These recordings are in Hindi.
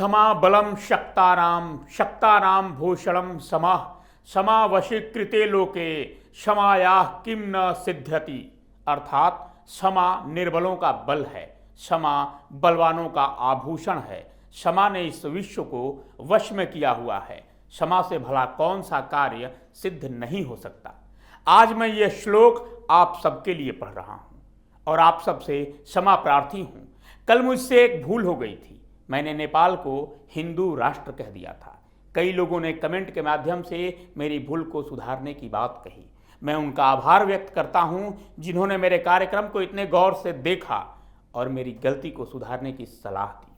क्षमा बलम शक्तानाम शक्तानाम भूषणम समा क्षमा वशीकृते लोके क्षमाया किम न सिद्ध्यति। अर्थात क्षमा निर्बलों का बल है, क्षमा बलवानों का आभूषण है। क्षमा ने इस विश्व को वश में किया हुआ है। क्षमा से भला कौन सा कार्य सिद्ध नहीं हो सकता। आज मैं ये श्लोक आप सबके लिए पढ़ रहा हूँ और आप सबसे क्षमा प्रार्थी हूँ। कल मुझसे एक भूल हो गई थी। मैंने नेपाल को हिंदू राष्ट्र कह दिया था। कई लोगों ने कमेंट के माध्यम से मेरी भूल को सुधारने की बात कही। मैं उनका आभार व्यक्त करता हूं जिन्होंने मेरे कार्यक्रम को इतने गौर से देखा और मेरी गलती को सुधारने की सलाह दी।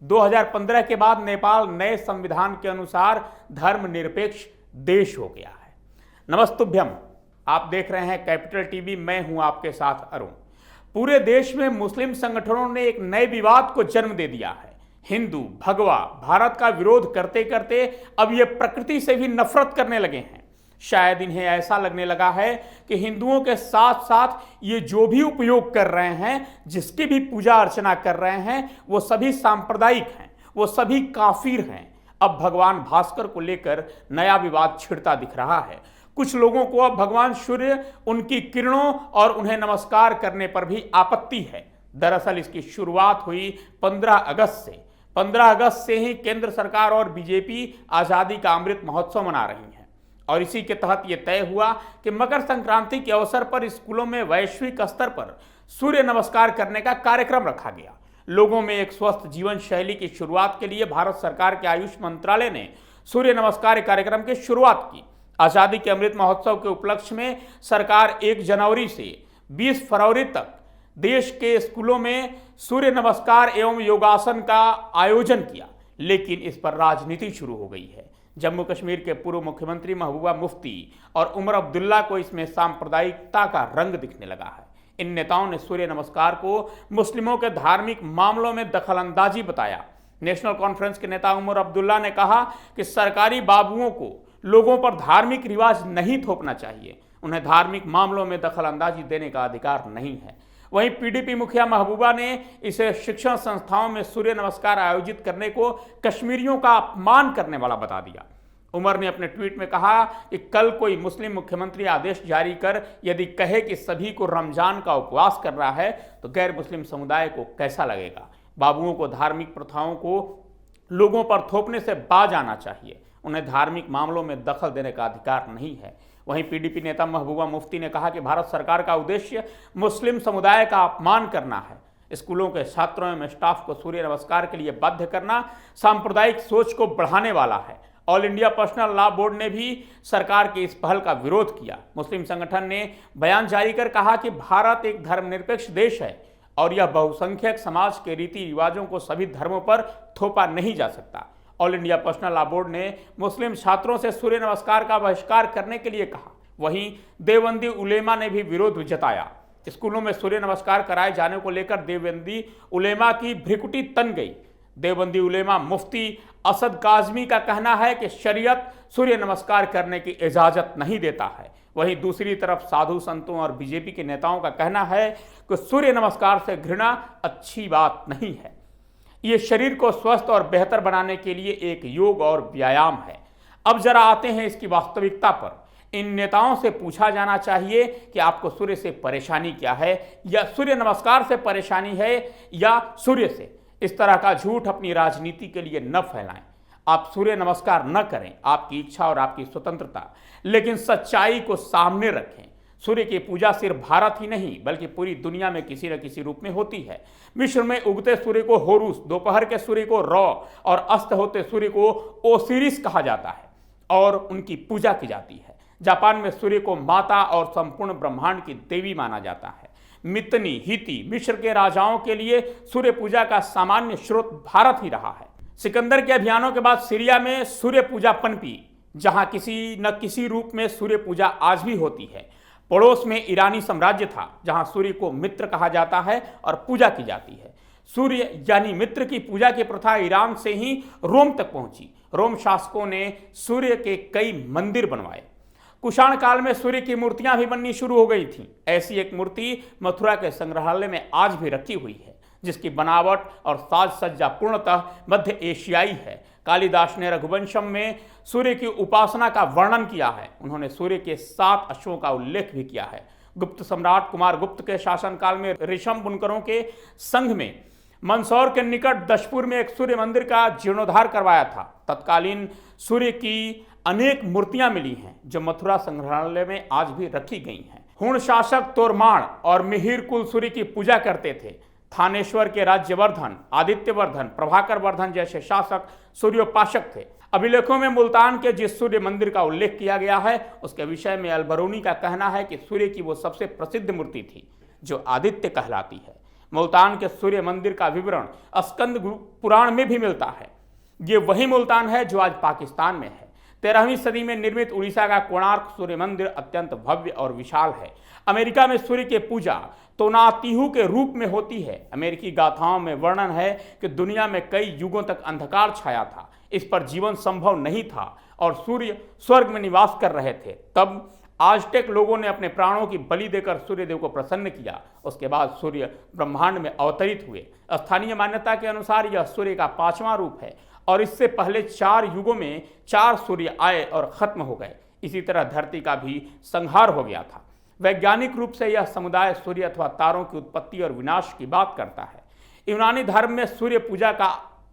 2015 के बाद नेपाल नए संविधान के अनुसार धर्मनिरपेक्ष देश हो गया है। नमस्तुभ्यम, आप देख रहे हैं कैपिटल टीवी। मैं हूं आपके साथ अरुण। पूरे देश में मुस्लिम संगठनों ने एक नए विवाद को जन्म दे दिया है। हिंदू भगवा भारत का विरोध करते करते अब ये प्रकृति से भी नफरत करने लगे हैं। शायद इन्हें ऐसा लगने लगा है कि हिंदुओं के साथ साथ ये जो भी उपयोग कर रहे हैं, जिसकी भी पूजा अर्चना कर रहे हैं, वो सभी सांप्रदायिक हैं, वो सभी काफिर हैं। अब भगवान भास्कर को लेकर नया विवाद छिड़ता दिख रहा है। कुछ लोगों को अब भगवान सूर्य, उनकी किरणों और उन्हें नमस्कार करने पर भी आपत्ति है। दरअसल इसकी शुरुआत हुई 15 अगस्त से। 15 अगस्त से ही केंद्र सरकार और बीजेपी आज़ादी का अमृत महोत्सव मना रही है और इसी के तहत यह तय हुआ कि मकर संक्रांति के अवसर पर स्कूलों में वैश्विक स्तर पर सूर्य नमस्कार करने का कार्यक्रम रखा गया। लोगों में एक स्वस्थ जीवन शैली की शुरुआत के लिए भारत सरकार के आयुष मंत्रालय ने सूर्य नमस्कार कार्यक्रम की शुरुआत की। आज़ादी के अमृत महोत्सव के उपलक्ष्य में सरकार 1 जनवरी से 20 फरवरी तक देश के स्कूलों में सूर्य नमस्कार एवं योगासन का आयोजन किया, लेकिन इस पर राजनीति शुरू हो गई है। जम्मू कश्मीर के पूर्व मुख्यमंत्री महबूबा मुफ्ती और उमर अब्दुल्ला को इसमें सांप्रदायिकता का रंग दिखने लगा है। इन नेताओं ने सूर्य नमस्कार को मुस्लिमों के धार्मिक मामलों में दखलंदाजी बताया। नेशनल कॉन्फ्रेंस के नेता उमर अब्दुल्ला ने कहा कि सरकारी बाबुओं को लोगों पर धार्मिक रिवाज नहीं थोपना चाहिए, उन्हें धार्मिक मामलों में दखलंदाजी देने का अधिकार नहीं है। वहीं पीडीपी मुखिया महबूबा ने इसे शिक्षण संस्थाओं में सूर्य नमस्कार आयोजित करने को कश्मीरियों का अपमान करने वाला बता दिया। उमर ने अपने ट्वीट में कहा कि कल कोई मुस्लिम मुख्यमंत्री आदेश जारी कर यदि कहे कि सभी को रमजान का उपवास कर रहा है तो गैर मुस्लिम समुदाय को कैसा लगेगा। बाबुओं को धार्मिक प्रथाओं को लोगों पर थोपने से बाज आना चाहिए, उन्हें धार्मिक मामलों में दखल देने का अधिकार नहीं है। वहीं पीडीपी नेता महबूबा मुफ्ती ने कहा कि भारत सरकार का उद्देश्य मुस्लिम समुदाय का अपमान करना है। स्कूलों के छात्रों एवं स्टाफ को सूर्य नमस्कार के लिए बाध्य करना सांप्रदायिक सोच को बढ़ाने वाला है। All India personal law board ने भी सरकार की इस पहल का विरोध किया। मुस्लिम संगठन ने बयान जारी कर कहा कि भारत एक धर्मनिरपेक्ष देश है और यह बहुसंख्यक समाज के रीति रिवाजों को सभी धर्मों पर थोपा नहीं जा सकता। All India personal law board ने मुस्लिम छात्रों से सूर्य नमस्कार का बहिष्कार करने के लिए कहा। वहीं देवबंदी उलेमा ने भी विरोध जताया। स्कूलों में सूर्य नमस्कार कराए जाने को लेकर देवबंदी उलेमा की भ्रिकुटी तन गई। देवबंदी उलेमा मुफ्ती असद काजमी का कहना है कि शरीयत सूर्य नमस्कार करने की इजाजत नहीं देता है। वहीं दूसरी तरफ साधु संतों और बीजेपी के नेताओं का कहना है कि सूर्य नमस्कार से घृणा अच्छी बात नहीं है, ये शरीर को स्वस्थ और बेहतर बनाने के लिए एक योग और व्यायाम है। अब जरा आते हैं इसकी वास्तविकता पर। इन नेताओं से पूछा जाना चाहिए कि आपको सूर्य से परेशानी क्या है, या सूर्य नमस्कार से परेशानी है या सूर्य से। इस तरह का झूठ अपनी राजनीति के लिए न फैलाएं। आप सूर्य नमस्कार न करें, आपकी इच्छा और आपकी स्वतंत्रता, लेकिन सच्चाई को सामने रखें। सूर्य की पूजा सिर्फ भारत ही नहीं बल्कि पूरी दुनिया में किसी न किसी रूप में होती है। मिस्र में उगते सूर्य को होरूस, दोपहर के सूर्य को रॉ और अस्त होते सूर्य को ओसिरिस कहा जाता है और उनकी पूजा की जाती है। जापान में सूर्य को माता और संपूर्ण ब्रह्मांड की देवी माना जाता है। मितनी हिती मिस्र के राजाओं के लिए सूर्य पूजा का सामान्य स्रोत भारत ही रहा है। सिकंदर के अभियानों के बाद सीरिया में सूर्य पूजा पनपी, जहां किसी न किसी रूप में सूर्य पूजा आज भी होती है। पड़ोस में ईरानी साम्राज्य था, जहां सूर्य को मित्र कहा जाता है और पूजा की जाती है। सूर्य यानी मित्र की पूजा की प्रथा ईरान से ही रोम तक पहुंची। रोम शासकों ने सूर्य के कई मंदिर बनवाए। कुषाण काल में सूर्य की मूर्तियां भी बननी शुरू हो गई थीं। ऐसी एक मूर्ति मथुरा के संग्रहालय में आज भी रखी हुई है। जिसकी बनावट और साज सज्जा पूर्णतः मध्य एशियाई है। कालिदास ने रघुवंशम में सूर्य की उपासना का वर्णन किया है। उन्होंने सूर्य के 7 अश्वों का उल्लेख भी किया है। गुप्त सम्राट कुमार गुप्त के शासनकाल में रेशम बुनकरों के संघ में मंदसौर के निकट दशपुर में एक सूर्य मंदिर का जीर्णोद्धार करवाया था। तत्कालीन सूर्य की अनेक मूर्तियां मिली हैं जो मथुरा संग्रहालय में आज भी रखी गई हैं। हुण शासक तोरमाण और मिहिर कुल सूर्य की पूजा करते थे। थानेश्वर के राज्यवर्धन, आदित्यवर्धन, प्रभाकर वर्धन जैसे शासक सूर्योपासक थे। अभिलेखों में मुल्तान के जिस सूर्य मंदिर का उल्लेख किया गया है उसके विषय में अलबरूनी का कहना है कि सूर्य की वो सबसे प्रसिद्ध मूर्ति थी जो आदित्य कहलाती है। मुल्तान के सूर्य मंदिर का विवरण स्कंद पुराण में भी मिलता है। ये वही मुल्तान है जो आज पाकिस्तान में है। 13वीं सदी में निर्मित उड़ीसा का कोणार्क सूर्य मंदिर अत्यंत भव्य और विशाल है। अमेरिका में सूर्य की पूजा तोनातिहु के रूप में होती है। अमेरिकी गाथाओं में वर्णन है कि दुनिया में कई युगों तक अंधकार छाया था, इस पर जीवन संभव नहीं था और सूर्य स्वर्ग में निवास कर रहे थे। तब आजटेक लोगों ने अपने प्राणों की बलि देकर सूर्यदेव को प्रसन्न किया। उसके बाद सूर्य ब्रह्मांड में अवतरित हुए। स्थानीय मान्यता के अनुसार यह सूर्य का 5वां रूप है और इससे पहले 4 युगों में 4 सूर्य आए और खत्म हो गए। इसी तरह धरती का भी संहार हो गया था। वैज्ञानिक रूप से यह समुदाय सूर्य अथवा तारों की उत्पत्ति और विनाश की बात करता है। यूनानी धर्म में सूर्य पूजा का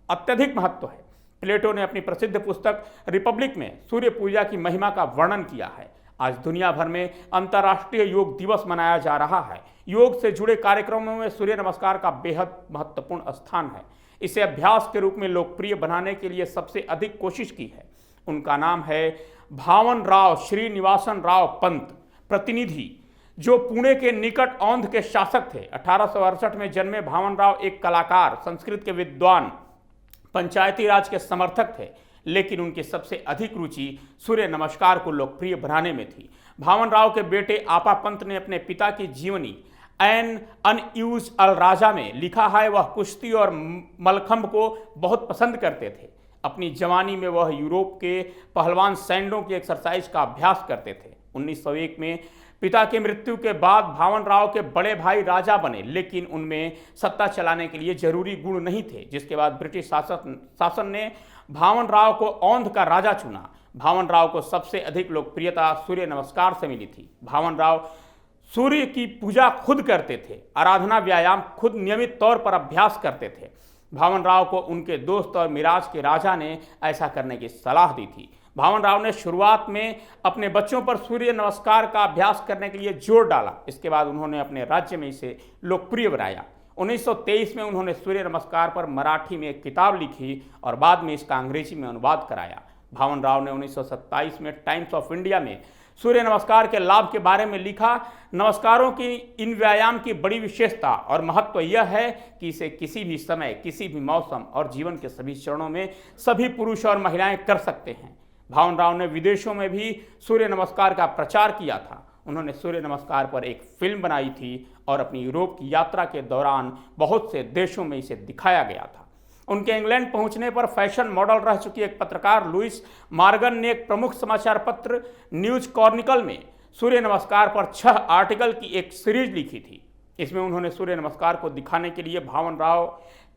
अत्यधिक महत्व है। प्लेटो ने अपनी प्रसिद्ध पुस्तक रिपब्लिक में सूर्य पूजा की महिमा का वर्णन किया है। आज दुनिया भर में अंतर्राष्ट्रीय योग दिवस मनाया जा रहा है। योग से जुड़े कार्यक्रमों में सूर्य नमस्कार का बेहद महत्वपूर्ण स्थान है। इसे अभ्यास के रूप में लोकप्रिय बनाने के लिए सबसे अधिक कोशिश की है। उनका नाम है भावन राव श्रीनिवासन राव पंत, प्रतिनिधि, जो पुणे के निकट औंध के शासक थे। 1868 में जन्मे भावन राव एक कलाकार, संस्कृत के विद्वान, पंचायती राज के समर्थक थे, लेकिन उनकी सबसे अधिक रुचि सूर्य नमस्कार को लोकप्रिय बनाने में थी। भावन राव के बेटे आपा पंत ने अपने पिता की जीवनी एन अनयूज अल राजा में लिखा है वह कुश्ती और मलखंब को बहुत पसंद करते थे। अपनी जवानी में वह यूरोप के पहलवान सैंडों की एक्सरसाइज का अभ्यास करते थे। 1901 में पिता की मृत्यु के बाद भावन राव के बड़े भाई राजा बने, लेकिन उनमें सत्ता चलाने के लिए जरूरी गुण नहीं थे, जिसके बाद ब्रिटिश शासन ने भावन राव को औंध का राजा चुना। भावन राव को सबसे अधिक लोकप्रियता सूर्य नमस्कार से मिली थी। भावन राव सूर्य की पूजा खुद करते थे, आराधना व्यायाम खुद नियमित तौर पर अभ्यास करते थे। भावन राव को उनके दोस्त और मिराज के राजा ने ऐसा करने की सलाह दी थी। भावन राव ने शुरुआत में अपने बच्चों पर सूर्य नमस्कार का अभ्यास करने के लिए जोर डाला। इसके बाद उन्होंने अपने राज्य में इसे लोकप्रिय बनाया। 1923 में उन्होंने सूर्य नमस्कार पर मराठी में एक किताब लिखी और बाद में इसका अंग्रेजी में अनुवाद कराया। भावन राव ने 1927 में टाइम्स ऑफ इंडिया में सूर्य नमस्कार के लाभ के बारे में लिखा। नमस्कारों की इन व्यायाम की बड़ी विशेषता और महत्व यह है कि इसे किसी भी समय, किसी भी मौसम और जीवन के सभी चरणों में सभी पुरुष और महिलाएं कर सकते हैं। भावन राव ने विदेशों में भी सूर्य नमस्कार का प्रचार किया था। उन्होंने सूर्य नमस्कार पर एक फिल्म बनाई थी और अपनी यूरोप की यात्रा के दौरान बहुत से देशों में इसे दिखाया गया था। उनके इंग्लैंड पहुंचने पर फैशन मॉडल रह चुकी एक पत्रकार लुइस मॉर्गन ने एक प्रमुख समाचार पत्र न्यूज क्रॉनिकल में सूर्य नमस्कार पर 6 आर्टिकल की एक सीरीज लिखी थी। इसमें उन्होंने सूर्य नमस्कार को दिखाने के लिए भावन राव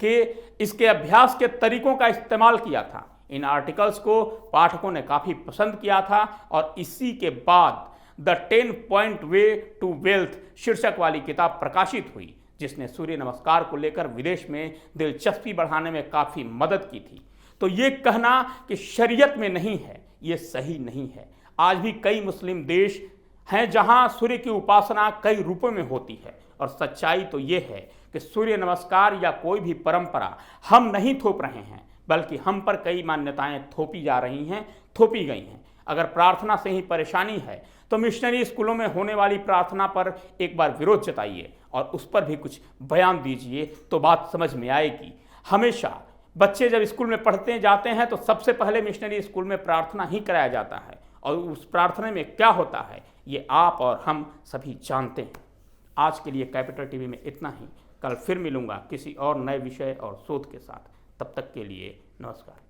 के इसके अभ्यास के तरीकों का इस्तेमाल किया था। इन आर्टिकल्स को पाठकों ने काफ़ी पसंद किया था और इसी के बाद the 10 point way to wealth शीर्षक वाली किताब प्रकाशित हुई, जिसने सूर्य नमस्कार को लेकर विदेश में दिलचस्पी बढ़ाने में काफ़ी मदद की थी। तो ये कहना कि शरीयत में नहीं है, ये सही नहीं है। आज भी कई मुस्लिम देश हैं जहां सूर्य की उपासना कई रूपों में होती है और सच्चाई तो ये है कि सूर्य नमस्कार या कोई भी परंपरा हम नहीं थोप रहे हैं, बल्कि हम पर कई मान्यताएं थोपी जा रही हैं, थोपी गई हैं। अगर प्रार्थना से ही परेशानी है तो मिशनरी स्कूलों में होने वाली प्रार्थना पर एक बार विरोध जताइए और उस पर भी कुछ बयान दीजिए तो बात समझ में आएगी। हमेशा बच्चे जब स्कूल में पढ़ते जाते हैं तो सबसे पहले मिशनरी स्कूल में प्रार्थना ही कराया जाता है और उस प्रार्थना में क्या होता है ये आप और हम सभी जानते हैं। आज के लिए कैपिटल टीवी में इतना ही। कल फिर मिलूंगा किसी और नए विषय और शोध के साथ। तब तक के लिए नमस्कार।